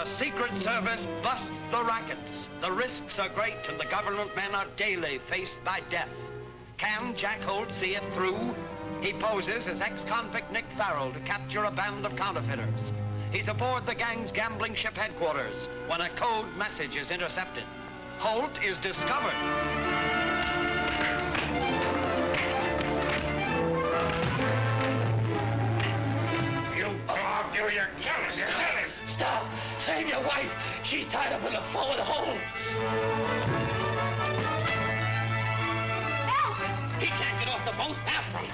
The Secret Service busts the rackets. The risks are great, and the government men are daily faced by death. Can Jack Holt see it through? He poses as ex-convict Nick Farrell to capture a band of counterfeiters. He's aboard the gang's gambling ship headquarters when a code message is intercepted. Holt is discovered. You dog, you're killing him. Stop! Save your wife! She's tied up in the forward hold. Help! He can't get off the boat. After him.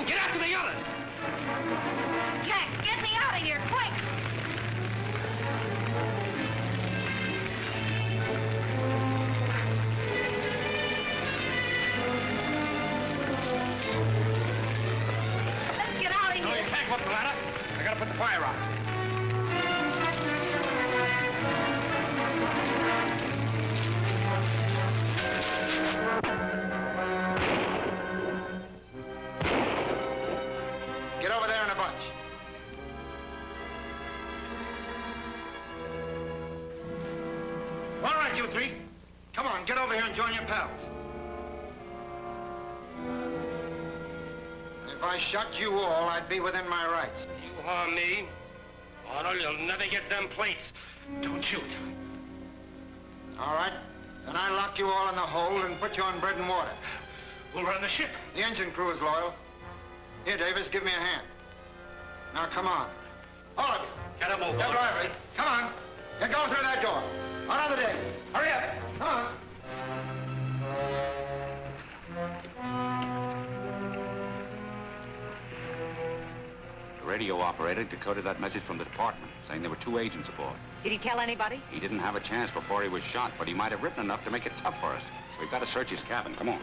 Get out to the other! Jack, get me out of here, quick! Let's get out of here. No, you can't go up the ladder. I gotta put the fire out. Get over there in a bunch. All right, you three. Come on, get over here and join your pals. If I shot you all, I'd be within my rights. You harm me, Arnold, you'll never get them plates. Don't shoot. All right. Then I lock you all in the hold and put you on bread and water. We'll run the ship. The engine crew is loyal. Here, Davis, give me a hand. Now, come on. All of you. Get him over. Get lively. Come on. Get going through that door. On the deck. Hurry up. Come on. The radio operator decoded that message from the department, saying there were 2 agents aboard. Did he tell anybody? He didn't have a chance before he was shot, but he might have written enough to make it tough for us. We've got to search his cabin. Come on.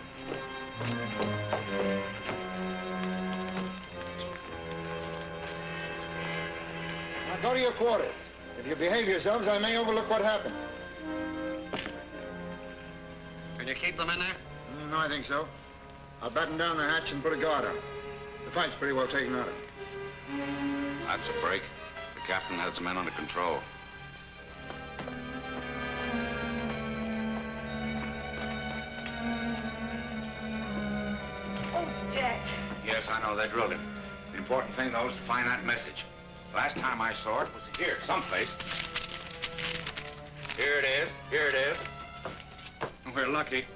Now, go to your quarters. If you behave yourselves, I may overlook what happened. Can you keep them in there? No, I think so. I'll batten down the hatch and put a guard on. The fight's pretty well taken out of it. That's a break. The captain has the men under control. Oh, Jack. Yes, I know. They drilled him. The important thing, though, is to find that message. Last time I saw it was here, someplace. Here it is. Here it is. We're lucky.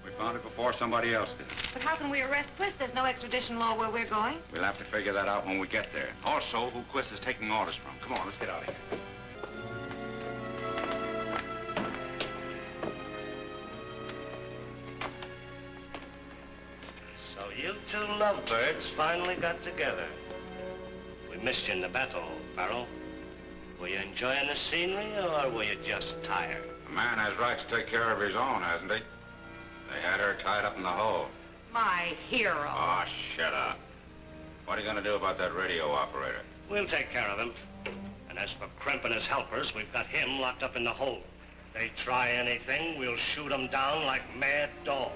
We found it before somebody else did. But how can we arrest Quist? There's no extradition law where we're going. We'll have to figure that out when we get there. Also, who Quist is taking orders from. Come on, let's get out of here. So you 2 lovebirds finally got together. We missed you in the battle, Farrell. Were you enjoying the scenery, or were you just tired? A man has rights to take care of his own, hasn't he? They had her tied up in the hole. My hero. Oh, shut up. What are you going to do about that radio operator? We'll take care of him. And as for Kremp and his helpers, we've got him locked up in the hole. If they try anything, we'll shoot them down like mad dogs.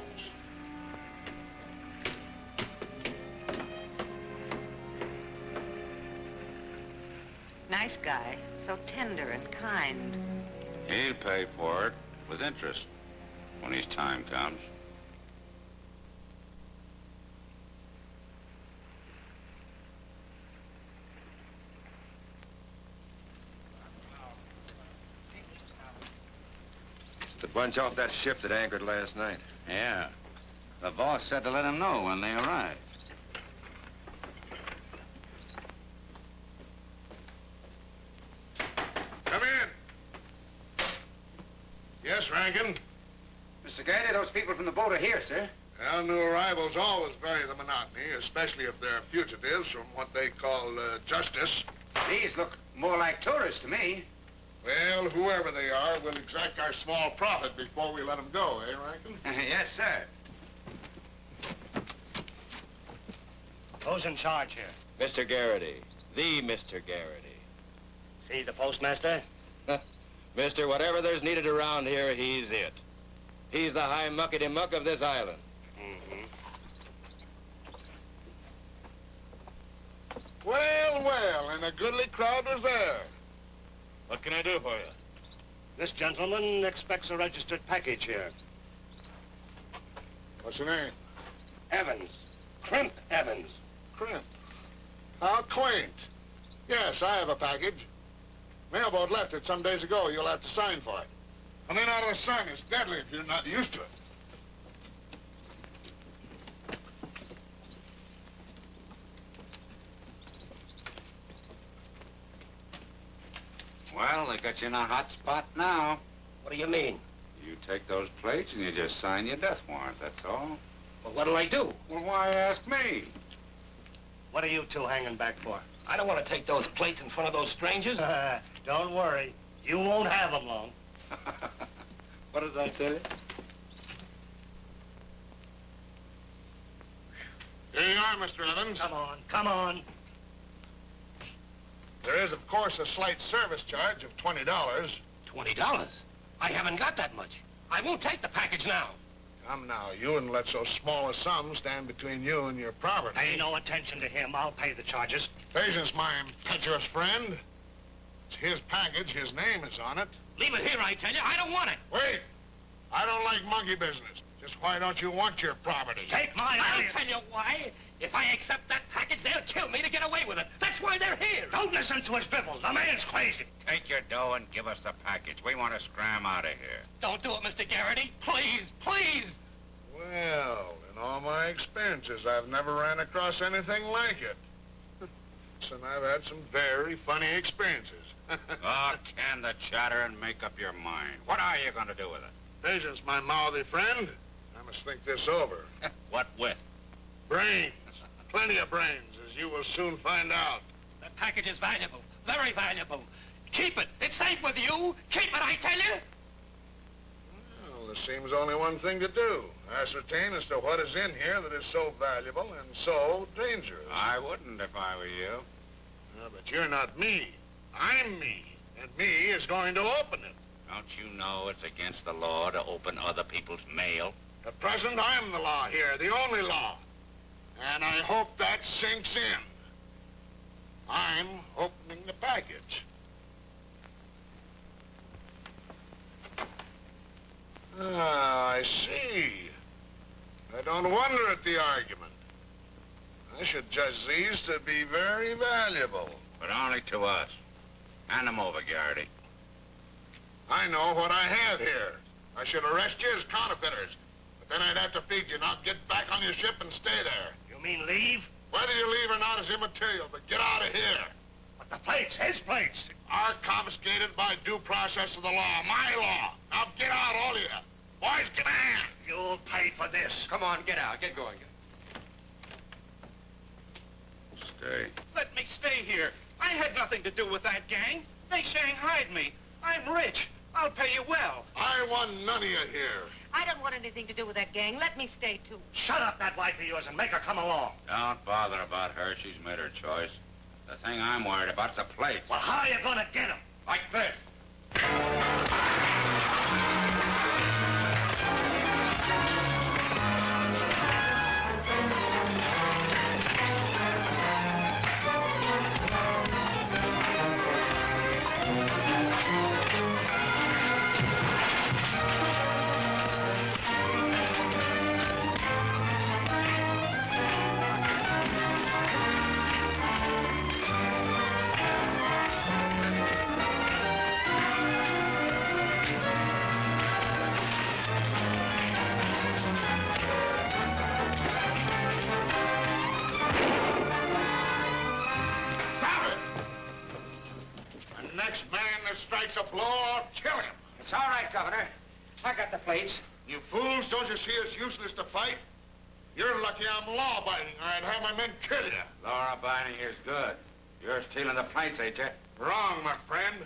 Nice guy. So tender and kind. He'll pay for it with interest when his time comes. It's the bunch off that ship that anchored last night. Yeah. The boss said to let him know when they arrived. Come in. Yes, Rankin? Mr. Gaynor, those people from the boat are here, sir. Well, new arrivals always vary the monotony, especially if they're fugitives from what they call justice. These look more like tourists to me. Well, whoever they are, we'll exact our small profit before we let them go, eh, Rankin? Yes, sir. Who's in charge here? Mr. Garrity. The Mr. Garrity. See the postmaster? Mister, whatever there's needed around here, he's it. He's the high muckety-muck of this island. Mm-hmm. Well, well, and a goodly crowd was there. What can I do for you? This gentleman expects a registered package here. What's your name? Evans. Crimp Evans. Crimp. How quaint. Yes, I have a package. Mailboat left it some days ago. You'll have to sign for it. Come in out of the sun. It's deadly if you're not used to it. Well, they got you in a hot spot now. What do you mean? You take those plates and you just sign your death warrant, that's all. Well, what'll I do? Well, why ask me? What are you two hanging back for? I don't want to take those plates in front of those strangers. Don't worry. You won't have them long. What did I tell you? Here you are, Mr. Evans. Come on, come on. There is, of course, a slight service charge of $20. $20? I haven't got that much. I won't take the package now. Come now, you wouldn't let so small a sum stand between you and your property. Pay no attention to him. I'll pay the charges. Patience, my impetuous friend. It's his package. His name is on it. Leave it here, I tell you. I don't want it. Wait. I don't like monkey business. Just why don't you want your property? Take mine. I'll tell you why. If I accept that package, they'll kill me to get away with it. That's why they're here. Don't listen to his bibble. The man's crazy. Take your dough and give us the package. We want to scram out of here. Don't do it, Mr. Garrity. Please, please. Well, in all my experiences, I've never ran across anything like it. And I've had some very funny experiences. Oh, can the chatter and make up your mind. What are you going to do with it? Patience, my mouthy friend. I must think this over. What with? Brains. Plenty of brains, as you will soon find out. That package is valuable. Very valuable. Keep it. It's safe with you. Keep it, I tell you. Well, there seems only one thing to do. Ascertain as to what is in here that is so valuable and so dangerous. I wouldn't if I were you. But you're not me. I'm me. And me is going to open it. Don't you know it's against the law to open other people's mail? At present, I'm the law here, the only law. And I hope that sinks in. I'm opening the package. Ah, I see. I don't wonder at the argument. I should judge these to be very valuable. But only to us. Hand them over, Garrity. I know what I have here. I should arrest you as counterfeiters. But then I'd have to feed you. Now get back on your ship and stay there. You mean leave? Whether you leave or not is immaterial, but get out of here. But the plates, his plates. Are confiscated by due process of the law. My law. Now get out, all of you. Boys, get a hand. You'll pay for this. Come on, get out. Get going. Stay. Let me stay here. I had nothing to do with that gang. They shanghaied me. I'm rich. I'll pay you well. I want none of you here. I don't want anything to do with that gang. Let me stay, too. Shut up, that wife of yours, and make her come along. Don't bother about her. She's made her choice. The thing I'm worried about's the plates. Well, how are you going to get them? Like this. It's all right, Governor. I got the plates. You fools, don't you see it's useless to fight? You're lucky I'm law-abiding, or I'd have my men kill you. Law-abiding is good. You're stealing the plates, ain't you? Wrong, my friend.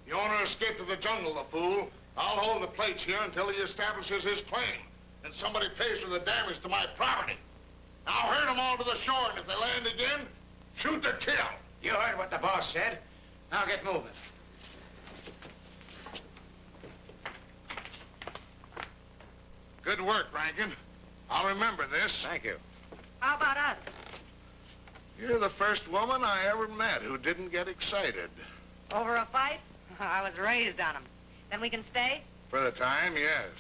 The owner escaped to the jungle, the fool. I'll hold the plates here until he establishes his claim. And somebody pays for the damage to my property. Now herd them all to the shore, and if they land again, shoot to kill. You heard what the boss said. Now get moving. Good work, Rankin. I'll remember this. Thank you. How about us? You're the first woman I ever met who didn't get excited. Over a fight? I was raised on 'em. Then we can stay? For the time, yes.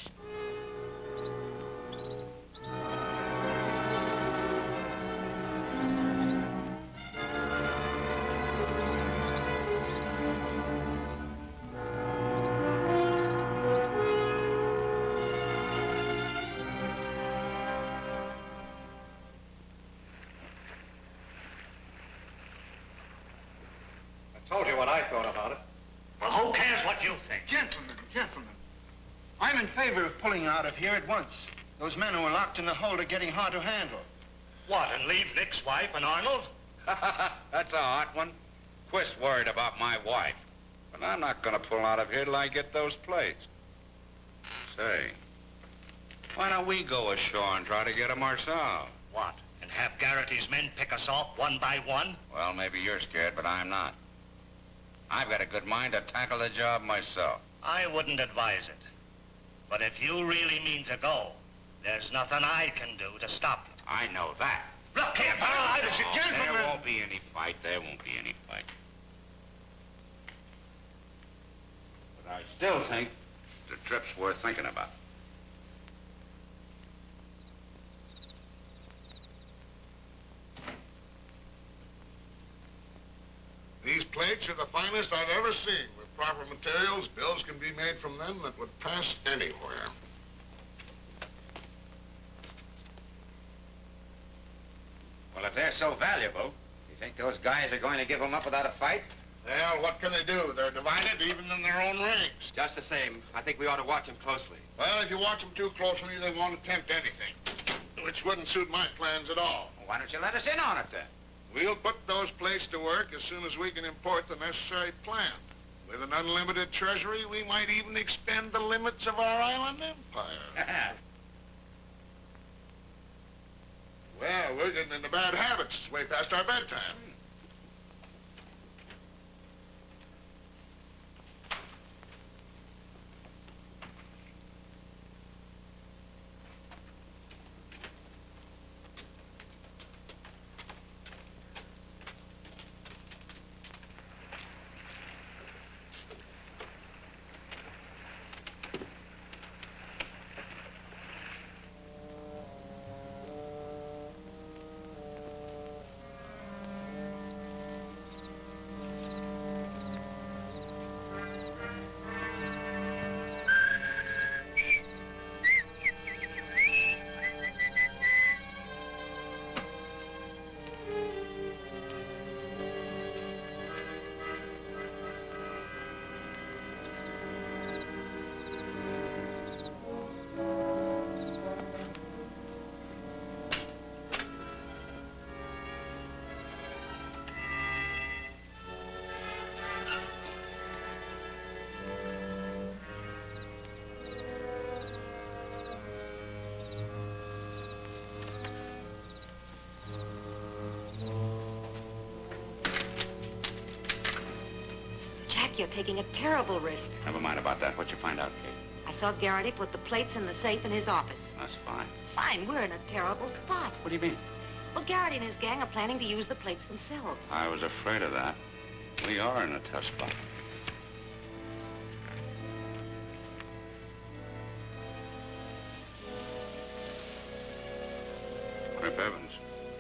Told you what I thought about it. Well, who cares what you think? Gentlemen. I'm in favor of pulling out of here at once. Those men who are locked in the hold are getting hard to handle. What, and leave Nick's wife and Arnold? That's a hot one. Quist worried about my wife. But I'm not going to pull out of here till I get those plates. Say, why don't we go ashore and try to get them ourselves? What, and have Garrity's men pick us off one by one? Well, maybe you're scared, but I'm not. I've got a good mind to tackle the job myself. I wouldn't advise it. But if you really mean to go, there's nothing I can do to stop it. I know that. Look here, Farrell, I was a gentleman. There won't be any fight. There won't be any fight. But I still think the trip's worth thinking about. These plates are the finest I've ever seen. With proper materials, bills can be made from them that would pass anywhere. Well, if they're so valuable, you think those guys are going to give them up without a fight? Well, what can they do? They're divided even in their own ranks. Just the same, I think we ought to watch him closely. Well, if you watch them too closely, they won't attempt anything, which wouldn't suit my plans at all. Well, why don't you let us in on it, then? We'll put those plates to work as soon as we can import the necessary plan. With an unlimited treasury, we might even expand the limits of our island empire. Well, we're getting into bad habits. It's way past our bedtime. You're taking a terrible risk. Never mind about that. What'd you find out, Kate? I saw Garrity put the plates in the safe in his office. That's fine. Fine, we're in a terrible spot. What do you mean? Well, Garrity and his gang are planning to use the plates themselves. I was afraid of that. We are in a tough spot. Crip Evans.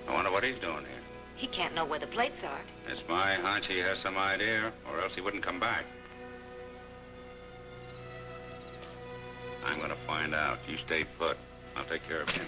I wonder what he's doing here. He can't know where the plates are. It's my hunch he has some idea, or else he wouldn't come back. I'm going to find out. You stay put. I'll take care of him.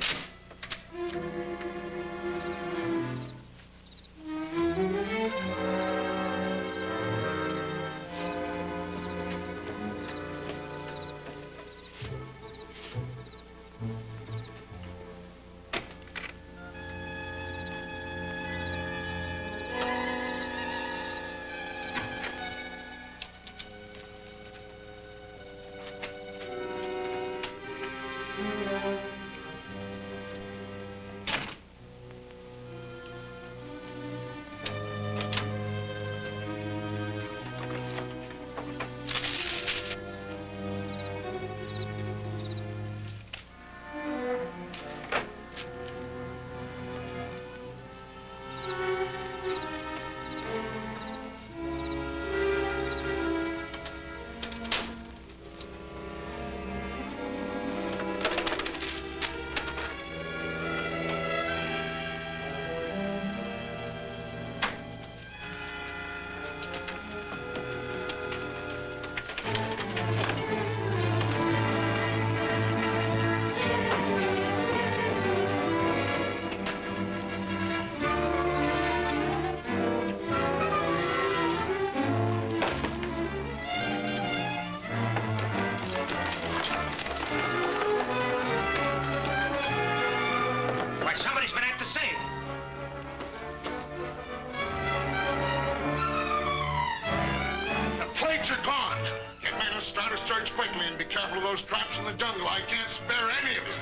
those traps in the jungle. I can't spare any of you.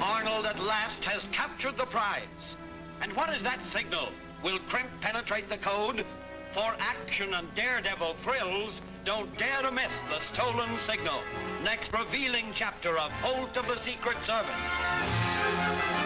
Arnold at last has captured the prize. And what is that signal? Will Crimp penetrate the code? For action and daredevil thrills, don't dare to miss the stolen signal. Next revealing chapter of Holt of the Secret Service.